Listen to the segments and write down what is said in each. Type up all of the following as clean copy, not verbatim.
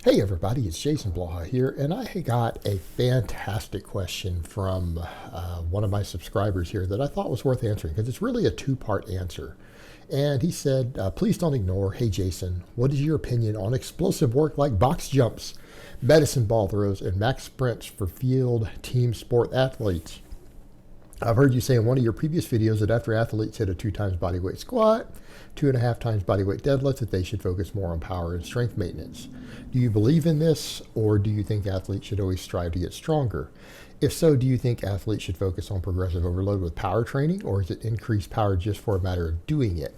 Hey everybody, it's Jason Blaha here, and I got a fantastic question from one of my subscribers here that I thought was worth answering because it's really a two-part answer. And he said, please don't ignore, hey Jason, what is your opinion on explosive work like box jumps, medicine ball throws, and max sprints for field team sport athletes? I've heard you say in one of your previous videos that after athletes hit a 2 times body weight squat, 2.5 times body weight deadlift, that they should focus more on power and strength maintenance. Do you believe in this, or do you think athletes should always strive to get stronger? If so, do you think athletes should focus on progressive overload with power training, or is it increased power just for a matter of doing it?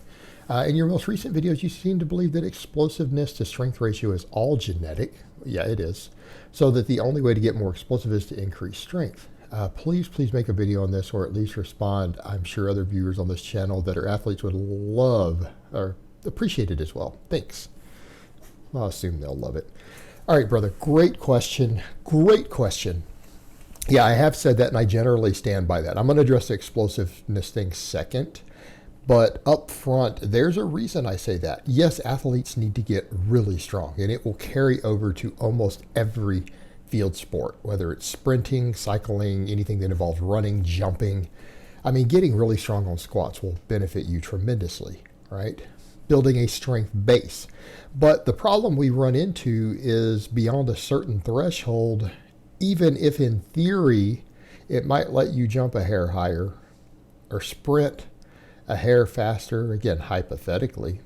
In your most recent videos, you seem to believe that explosiveness to strength ratio is all genetic. Yeah, it is. So that the only way to get more explosive is to increase strength. Please make a video on this, or at least respond. I'm sure other viewers on this channel that are athletes would love or appreciate it as well. Thanks. I'll assume they'll love it. All right, brother. Great question. Great question. Yeah, I have said that, and I generally stand by that. I'm going to address the explosiveness thing second. But up front, there's a reason I say that. Yes, athletes need to get really strong, and it will carry over to almost every field sport, whether it's sprinting, cycling, anything that involves running, jumping. I mean, getting really strong on squats will benefit you tremendously, right? Building a strength base. But the problem we run into is beyond a certain threshold, even if in theory it might let you jump a hair higher or sprint a hair faster, again, hypothetically,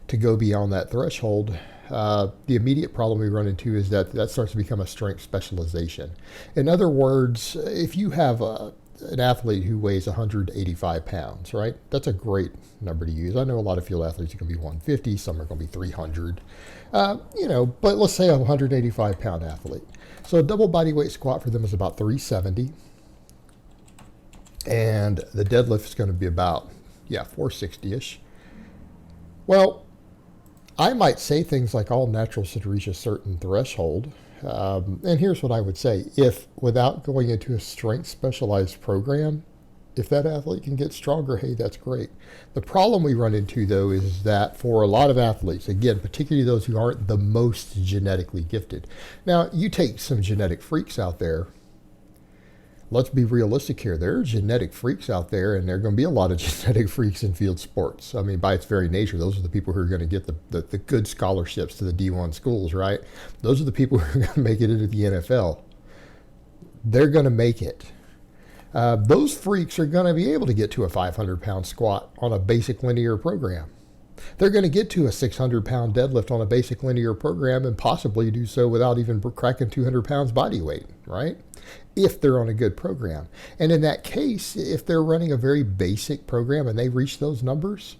to go beyond that threshold, the immediate problem we run into is that starts to become a strength specialization. In other words, if you have an athlete who weighs 185 pounds, right? That's a great number to use. I know a lot of field athletes are going to be 150, some are going to be 300, but let's say a 185 pound athlete. So a double body weight squat for them is about 370. And the deadlift is going to be about, 460-ish. Well, I might say things like all naturals should reach a certain threshold. And here's what I would say. If, without going into a strength specialized program, if that athlete can get stronger, hey, that's great. The problem we run into, though, is that for a lot of athletes, again, particularly those who aren't the most genetically gifted. Now, you take some genetic freaks out there. Let's be realistic here. There are genetic freaks out there, and there are going to be a lot of genetic freaks in field sports. I mean, by its very nature, those are the people who are going to get the good scholarships to the D1 schools, right? Those are the people who are going to make it into the NFL. They're going to make it. Those freaks are going to be able to get to a 500-pound squat on a basic linear program. They're going to get to a 600-pound deadlift on a basic linear program and possibly do so without even cracking 200 pounds body weight, right? If they're on a good program. And in that case, if they're running a very basic program and they reach those numbers,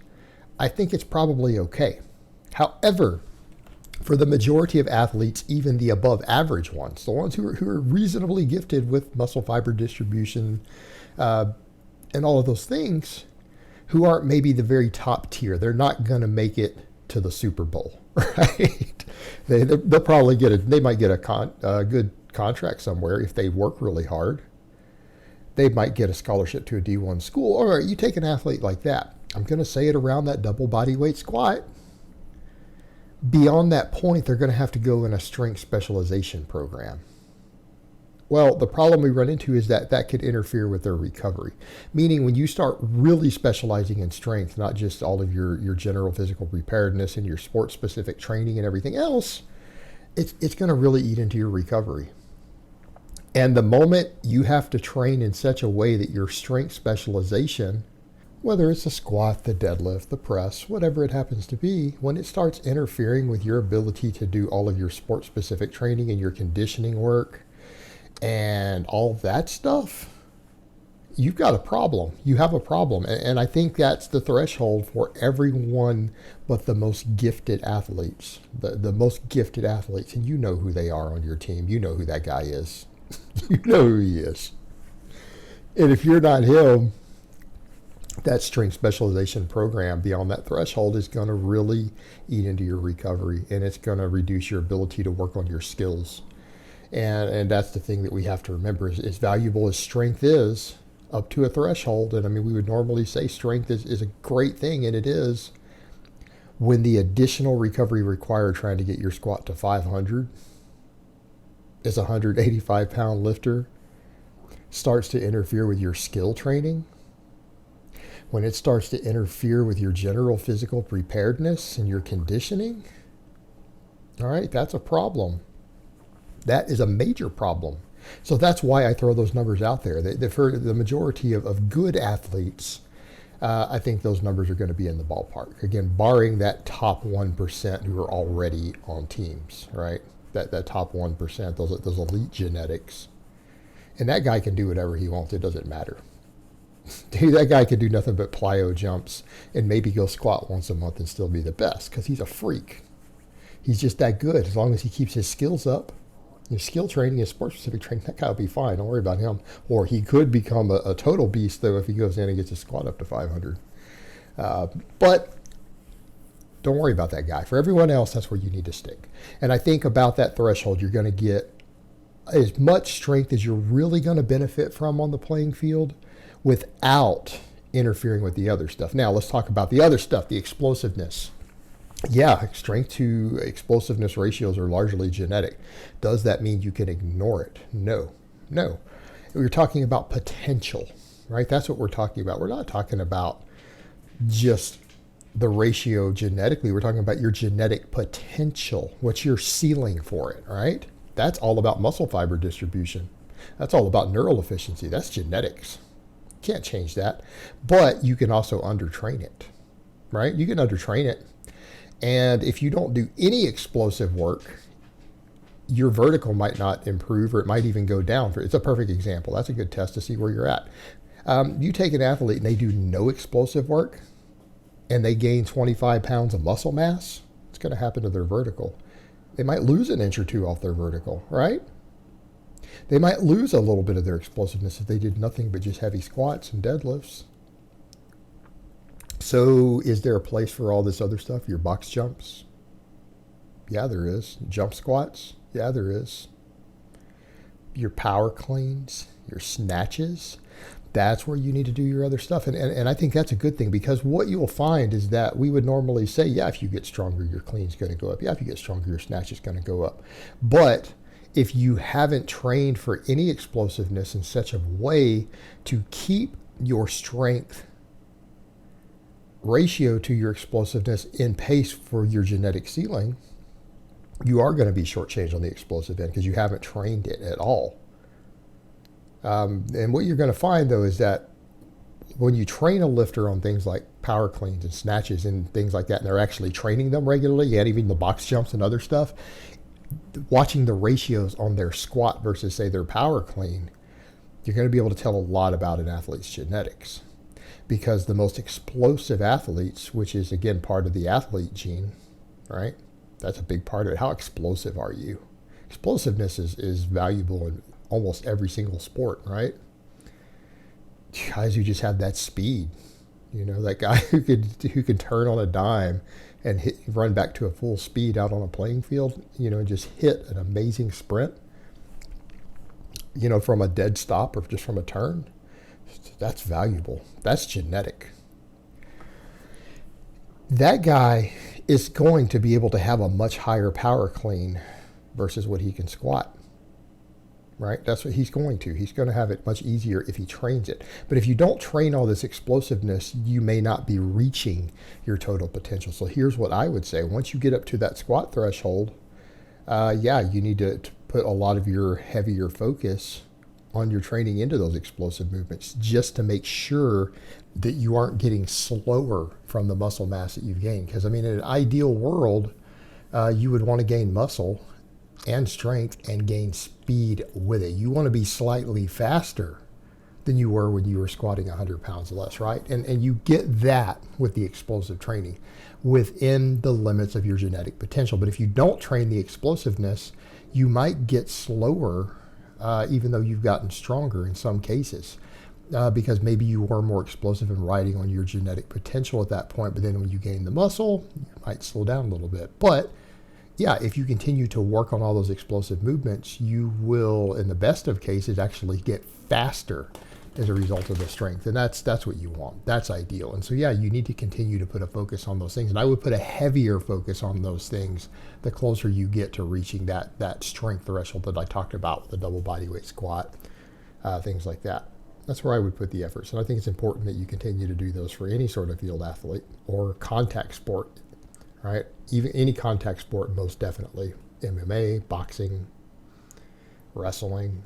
I think it's probably okay. However, for the majority of athletes, even the above average ones, the ones who are reasonably gifted with muscle fiber distribution and all of those things, who aren't maybe the very top tier, they're not going to make it to the Super Bowl, right? They'll probably they might get a good contract somewhere if they work really hard. They might get a scholarship to a D1 school. All right, you take an athlete like that. I'm going to say it around that double body weight squat. Beyond that point, they're going to have to go in a strength specialization program. Well, the problem we run into is that could interfere with their recovery. Meaning when you start really specializing in strength, not just all of your general physical preparedness and your sport-specific training and everything else, it's going to really eat into your recovery. And the moment you have to train in such a way that your strength specialization, whether it's the squat, the deadlift, the press, whatever it happens to be, when it starts interfering with your ability to do all of your sport-specific training and your conditioning work, and all that stuff, you've got a problem. You have a problem. And I think that's the threshold for everyone but the most gifted athletes. The most gifted athletes. And you know who they are on your team. You know who that guy is. You know who he is. And if you're not him, that strength specialization program beyond that threshold is going to really eat into your recovery. And it's going to reduce your ability to work on your skills. And that's the thing that we have to remember. Is as valuable as strength is, up to a threshold, and I mean, we would normally say strength is a great thing, and it is, when the additional recovery required trying to get your squat to 500 as a 185-pound lifter starts to interfere with your skill training, when it starts to interfere with your general physical preparedness and your conditioning, all right, that's a problem. That is a major problem. So that's why I throw those numbers out there. For the majority of good athletes, I think those numbers are going to be in the ballpark. Again, barring that top 1% who are already on teams, right? That top 1%, those elite genetics. And that guy can do whatever he wants. It doesn't matter. Dude, that guy can do nothing but plyo jumps and maybe go squat once a month and still be the best because he's a freak. He's just that good. As long as he keeps his skills up, his skill training, his sport-specific training, that guy will be fine. Don't worry about him. Or he could become a total beast, though, if he goes in and gets his squat up to 500. But don't worry about that guy. For everyone else, that's where you need to stick. And I think about that threshold, you're going to get as much strength as you're really going to benefit from on the playing field without interfering with the other stuff. Now, let's talk about the other stuff, the explosiveness. Yeah, strength to explosiveness ratios are largely genetic. Does that mean you can ignore it? No. We're talking about potential, right? That's what we're talking about. We're not talking about just the ratio genetically. We're talking about your genetic potential. What's your ceiling for it, right? That's all about muscle fiber distribution. That's all about neural efficiency. That's genetics. Can't change that. But you can also undertrain it, right? You can undertrain it. And if you don't do any explosive work, your vertical might not improve, or it might even go down. It's a perfect example. That's a good test to see where you're at. You take an athlete and they do no explosive work and they gain 25 pounds of muscle mass, what's going to happen to their vertical? They might lose an inch or two off their vertical, right? They might lose a little bit of their explosiveness if they did nothing but just heavy squats and deadlifts. So is there a place for all this other stuff? Your box jumps? Yeah, there is. Jump squats? Yeah, there is. Your power cleans, your snatches? That's where you need to do your other stuff. And I think that's a good thing, because what you'll find is that we would normally say, yeah, if you get stronger, your clean's going to go up. Yeah, if you get stronger, your snatch is going to go up. But if you haven't trained for any explosiveness in such a way to keep your strength ratio to your explosiveness in pace for your genetic ceiling, you are going to be shortchanged on the explosive end because you haven't trained it at all. And what you're going to find, though, is that when you train a lifter on things like power cleans and snatches and things like that, and they're actually training them regularly, and even the box jumps and other stuff, watching the ratios on their squat versus, say, their power clean, you're going to be able to tell a lot about an athlete's genetics. Because the most explosive athletes, which is, again, part of the athlete gene, right? That's a big part of it. How explosive are you? Explosiveness is valuable in almost every single sport, right? Guys who just have that speed, that guy who could turn on a dime and run back to a full speed out on a playing field, and just hit an amazing sprint, from a dead stop or just from a turn. That's valuable. That's genetic. That guy is going to be able to have a much higher power clean versus what he can squat, right? That's what he's going to. He's going to have it much easier if he trains it. But if you don't train all this explosiveness, you may not be reaching your total potential. So here's what I would say. Once you get up to that squat threshold, you need to put a lot of your heavier focus on your training into those explosive movements, just to make sure that you aren't getting slower from the muscle mass that you've gained. Because, in an ideal world, you would want to gain muscle and strength and gain speed with it. You want to be slightly faster than you were when you were squatting 100 pounds less, right? And you get that with the explosive training within the limits of your genetic potential. But if you don't train the explosiveness, you might get slower, even though you've gotten stronger in some cases, because maybe you were more explosive in riding on your genetic potential at that point. But then when you gain the muscle, you might slow down a little bit. But yeah, if you continue to work on all those explosive movements, you will, in the best of cases, actually get faster as a result of the strength. And that's what you want. That's ideal. And so, yeah, you need to continue to put a focus on those things. And I would put a heavier focus on those things the closer you get to reaching that strength threshold that I talked about with the double bodyweight squat, things like that. That's where I would put the efforts. And I think it's important that you continue to do those for any sort of field athlete or contact sport, right? Even any contact sport, most definitely. MMA, boxing, wrestling,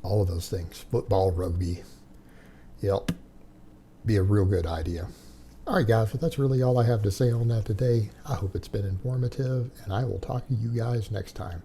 all of those things. Football, rugby. Yep. Be a real good idea. All right, guys, well, that's really all I have to say on that today. I hope it's been informative, and I will talk to you guys next time.